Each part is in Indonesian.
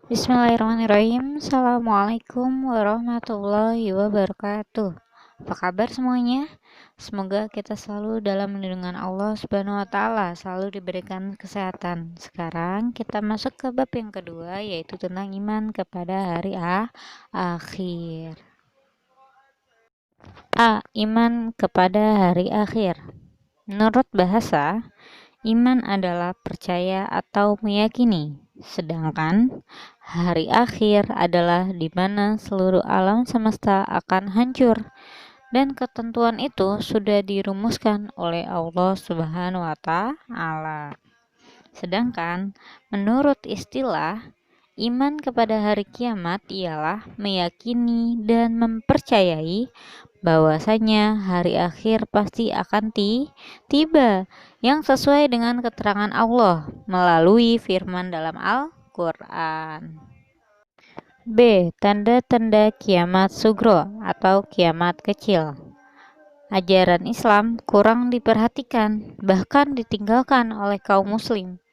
Bismillahirrahmanirrahim. Assalamualaikum warahmatullahi wabarakatuh. Apa kabar semuanya? Semoga kita selalu dalam lindungan Allah Subhanahu wa taala, selalu diberikan kesehatan. Sekarang kita masuk ke bab yang kedua, yaitu tentang iman kepada hari akhir. Iman kepada hari akhir. Menurut bahasa, iman adalah percaya atau meyakini, sedangkan hari akhir adalah di mana seluruh alam semesta akan hancur, dan ketentuan itu sudah dirumuskan oleh Allah Subhanahu wa taala. Sedangkan menurut istilah, iman kepada hari kiamat ialah meyakini dan mempercayai bahwasanya hari akhir pasti akan tiba yang sesuai dengan keterangan Allah melalui firman dalam Al-Quran. B. Tanda-tanda kiamat sugro atau kiamat kecil. Ajaran Islam kurang diperhatikan, bahkan ditinggalkan oleh kaum muslim.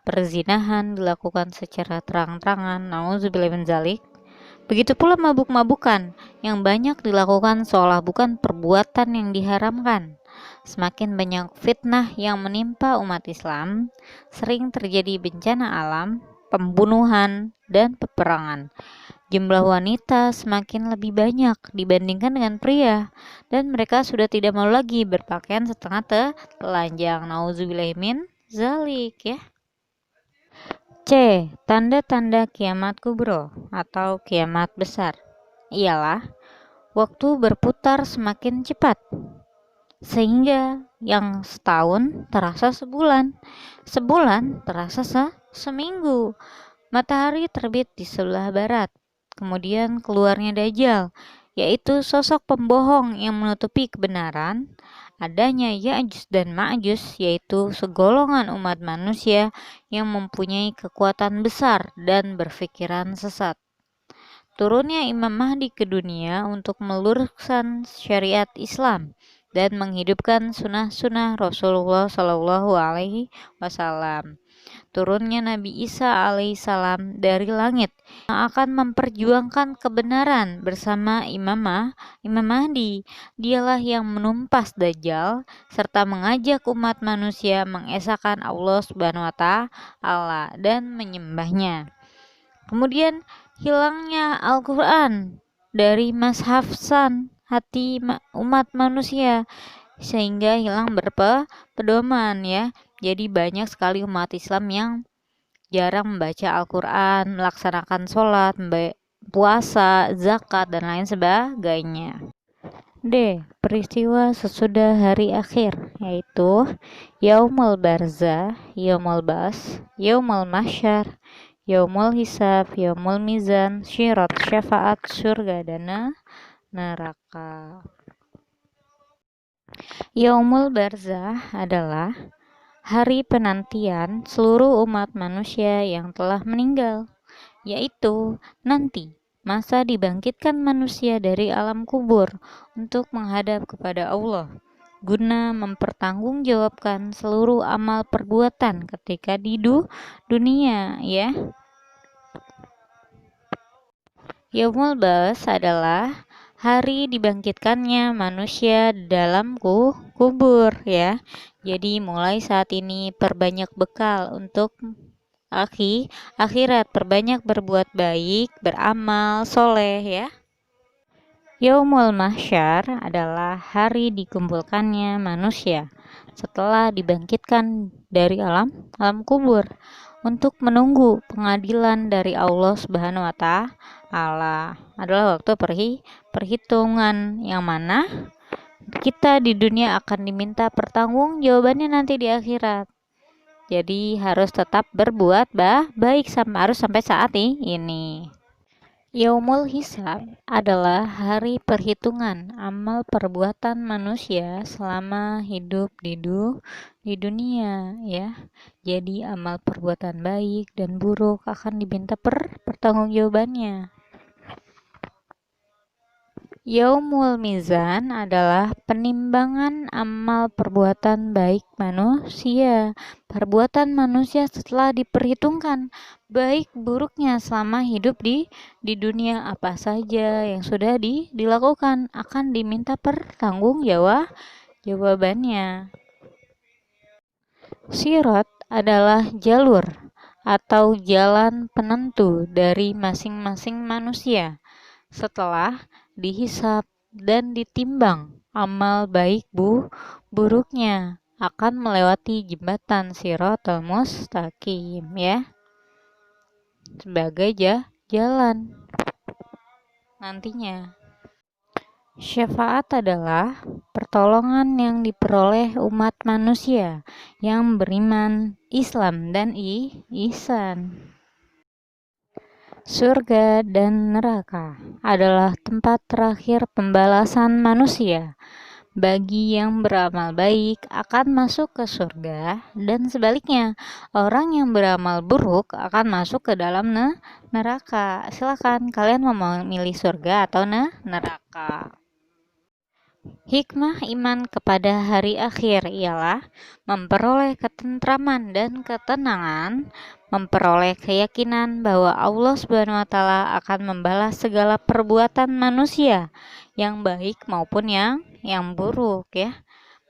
Perzinahan dilakukan secara terang-terangan, nauzubillah min dzalik. Begitu pula mabuk-mabukan yang banyak dilakukan seolah bukan perbuatan yang diharamkan. Semakin banyak fitnah yang menimpa umat Islam, sering terjadi bencana alam, pembunuhan, dan peperangan. Jumlah wanita semakin lebih banyak dibandingkan dengan pria, dan mereka sudah tidak mau lagi berpakaian setengah telanjang. Nauzubillah min dzalik ya. C. Tanda-tanda kiamat kubro atau kiamat besar ialah waktu berputar semakin cepat, sehingga yang setahun terasa sebulan, sebulan terasa seminggu. Matahari terbit di sebelah barat, kemudian keluarnya Dajjal, yaitu sosok pembohong yang menutupi kebenaran. Adanya Ya'juj dan Ma'juj, yaitu segolongan umat manusia yang mempunyai kekuatan besar dan berpikiran sesat. Turunnya Imam Mahdi ke dunia untuk meluruskan syariat Islam dan menghidupkan sunnah-sunnah Rasulullah Shallallahu Alaihi Wasallam. Turunnya Nabi Isa alaihissalam dari langit yang akan memperjuangkan kebenaran bersama Imam Mahdi. Dialah yang menumpas Dajjal serta mengajak umat manusia mengesahkan Allah Subhanahu wa taala dan menyembahnya. Kemudian hilangnya Al-Quran dari mashafsan hati umat manusia, sehingga hilang berpedoman ya. Jadi banyak sekali umat Islam yang jarang membaca Al-Quran, melaksanakan sholat, puasa, zakat, dan lain sebagainya. D. Peristiwa sesudah hari akhir, yaitu Yaumul Barzah, Yaumul Bas, Yaumul Mahsyar, Yaumul Hisab, Yaumul Mizan, Syirat, Syafaat, Surga, dan neraka. Yaumul Barzah adalah hari penantian seluruh umat manusia yang telah meninggal, yaitu nanti masa dibangkitkan manusia dari alam kubur untuk menghadap kepada Allah, guna mempertanggungjawabkan seluruh amal perbuatan ketika di dunia ya. Yaumul Ba'ats adalah hari dibangkitkannya manusia dalam kubur ya. Jadi mulai saat ini perbanyak bekal untuk akhirat, perbanyak berbuat baik, beramal soleh ya. Yaumul Mahsyar adalah hari dikumpulkannya manusia setelah dibangkitkan dari alam kubur untuk menunggu pengadilan dari Allah Subhanahu wa taala. Adalah waktu perhitungan yang mana kita di dunia akan diminta pertanggungjawabannya nanti di akhirat. Jadi harus tetap berbuat baik sampai saat ini. Yaumul Hisab adalah hari perhitungan amal perbuatan manusia selama hidup di dunia ya. Jadi amal perbuatan baik dan buruk akan diminta pertanggungjawabannya. Yaumul Mizan adalah penimbangan amal perbuatan baik manusia. Perbuatan manusia setelah diperhitungkan baik buruknya selama hidup di dunia, apa saja yang sudah dilakukan akan diminta jawabannya. Sirat adalah jalur atau jalan penentu dari masing-masing manusia. Setelah dihisab dan ditimbang amal baik buruknya akan melewati jembatan Shiratal Mustaqim ya, sebagai jalan nantinya. Syafaat adalah pertolongan yang diperoleh umat manusia yang beriman, Islam, dan ihsan. Surga dan neraka adalah tempat terakhir pembalasan manusia. Bagi yang beramal baik akan masuk ke surga, dan sebaliknya, orang yang beramal buruk akan masuk ke dalam neraka. Silakan kalian mau memilih surga atau neraka. Hikmah iman kepada hari akhir ialah memperoleh ketentraman dan ketenangan, memperoleh keyakinan bahwa Allah Subhanahu wa taala akan membalas segala perbuatan manusia yang baik maupun yang buruk ya.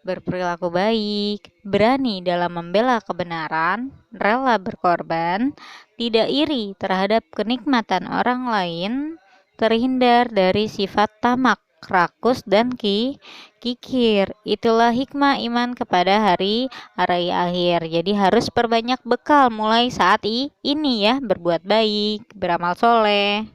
Berperilaku baik, berani dalam membela kebenaran, rela berkorban, tidak iri terhadap kenikmatan orang lain, terhindar dari sifat tamak, rakus, dan kikir. Itulah hikmah iman kepada hari akhir. Jadi harus perbanyak bekal mulai saat ini ya, berbuat baik, beramal soleh.